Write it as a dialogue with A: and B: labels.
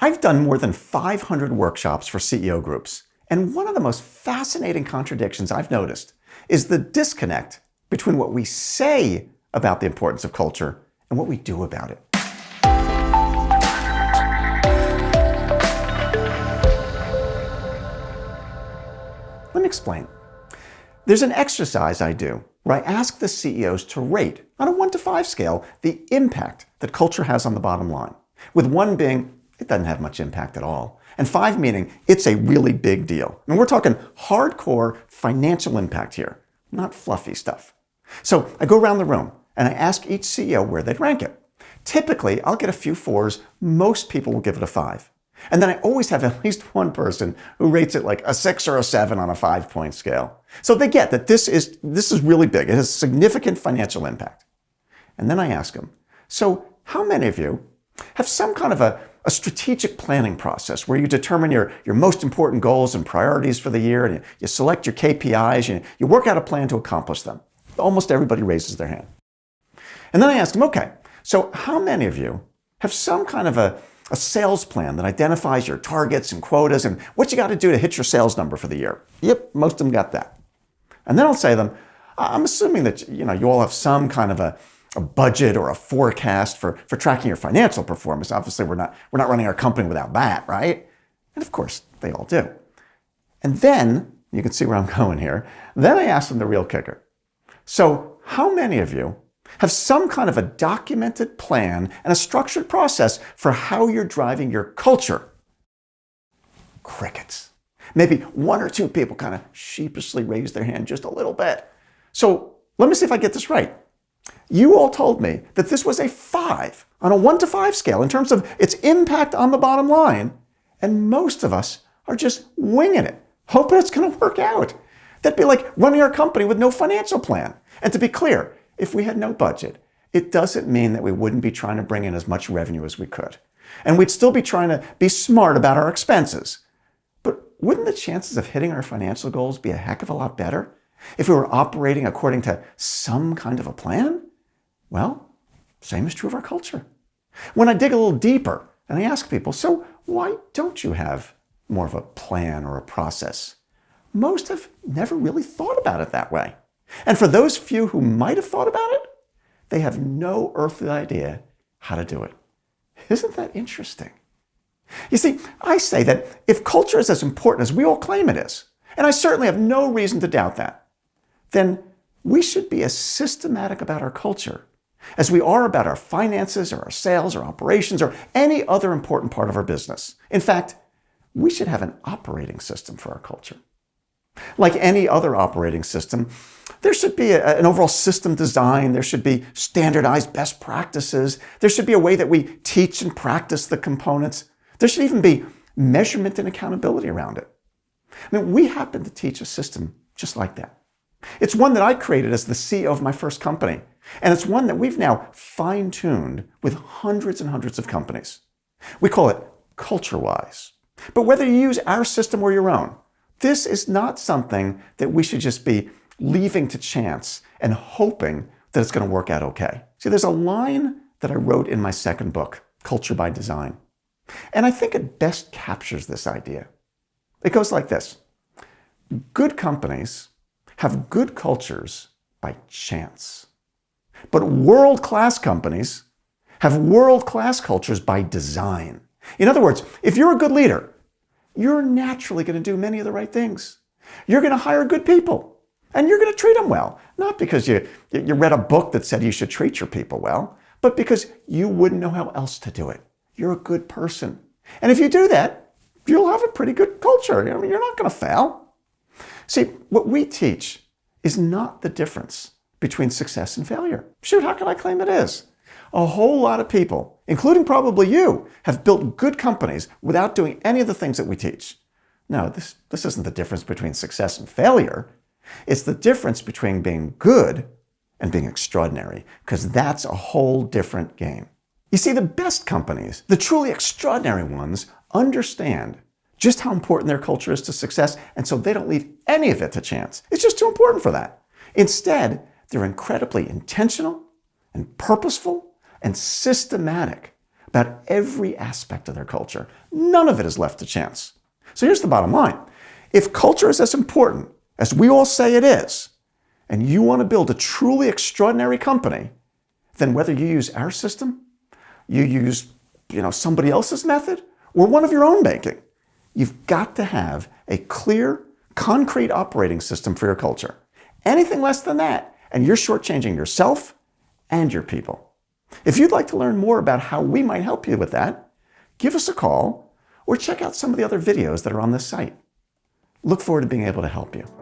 A: I've done more than 500 workshops for CEO groups, and one of the most fascinating contradictions I've noticed is the disconnect between what we say about the importance of culture and what we do about it. Let me explain. There's an exercise I do where I ask the CEOs to rate on a 1 to 5 scale the impact that culture has on the bottom line, with 1 being it doesn't have much impact at all, and 5 meaning it's a really big deal. And we're talking hardcore financial impact here, not fluffy stuff. So I go around the room and I ask each CEO where they'd rank it. Typically, I'll get a few 4s. Most people will give it a 5. And then I always have at least one person who rates it like a 6 or a 7 on a 5-point scale. So they get that this is really big. It has significant financial impact. And then I ask them, so how many of you have some kind of a strategic planning process where you determine your most important goals and priorities for the year, and you select your KPIs, you work out a plan to accomplish them? Almost everybody raises their hand. And then I ask them, okay, so how many of you have some kind of a sales plan that identifies your targets and quotas and what you got to do to hit your sales number for the year? Yep, most of them got that. And then I'll say to them, I'm assuming that you all have some kind of a budget or a forecast for tracking your financial performance. Obviously, we're not running our company without that, right? And of course, they all do. And then, you can see where I'm going here, then I ask them the real kicker. So how many of you have some kind of a documented plan and a structured process for how you're driving your culture? Crickets. Maybe 1 or 2 people kind of sheepishly raise their hand just a little bit. So let me see if I get this right. You all told me that this was a 5 on a 1 to 5 scale in terms of its impact on the bottom line, and most of us are just winging it, hoping it's going to work out. That'd be like running our company with no financial plan. And to be clear, if we had no budget, it doesn't mean that we wouldn't be trying to bring in as much revenue as we could. And we'd still be trying to be smart about our expenses. But wouldn't the chances of hitting our financial goals be a heck of a lot better if we were operating according to some kind of a plan? Well, same is true of our culture. When I dig a little deeper and I ask people, so why don't you have more of a plan or a process? Most have never really thought about it that way. And for those few who might have thought about it, they have no earthly idea how to do it. Isn't that interesting? You see, I say that if culture is as important as we all claim it is, and I certainly have no reason to doubt that, then we should be as systematic about our culture as we are about our finances or our sales or operations or any other important part of our business. In fact, we should have an operating system for our culture. Like any other operating system, there should be an overall system design. There should be standardized best practices. There should be a way that we teach and practice the components. There should even be measurement and accountability around it. I mean, we happen to teach a system just like that. It's one that I created as the CEO of my first company. And it's one that we've now fine-tuned with hundreds and hundreds of companies. We call it CultureWise. But whether you use our system or your own, this is not something that we should just be leaving to chance and hoping that it's going to work out okay. See, there's a line that I wrote in my second book, Culture by Design. And I think it best captures this idea. It goes like this. Good companies have good cultures by chance. But world-class companies have world-class cultures by design. In other words, if you're a good leader, you're naturally going to do many of the right things. You're going to hire good people, and you're going to treat them well. Not because you read a book that said you should treat your people well, but because you wouldn't know how else to do it. You're a good person. And if you do that, you'll have a pretty good culture. You're not going to fail. See, what we teach is not the difference between success and failure. Shoot, how can I claim it is? A whole lot of people, including probably you, have built good companies without doing any of the things that we teach. No, this isn't the difference between success and failure. It's the difference between being good and being extraordinary, because that's a whole different game. You see, the best companies, the truly extraordinary ones, understand just how important their culture is to success, and so they don't leave any of it to chance. It's just too important for that. Instead, they're incredibly intentional and purposeful and systematic about every aspect of their culture. None of it is left to chance. So here's the bottom line. If culture is as important as we all say it is, and you want to build a truly extraordinary company, then whether you use our system, you use somebody else's method, or one of your own making, you've got to have a clear, concrete operating system for your culture. Anything less than that, and you're shortchanging yourself and your people. If you'd like to learn more about how we might help you with that, give us a call or check out some of the other videos that are on this site. Look forward to being able to help you.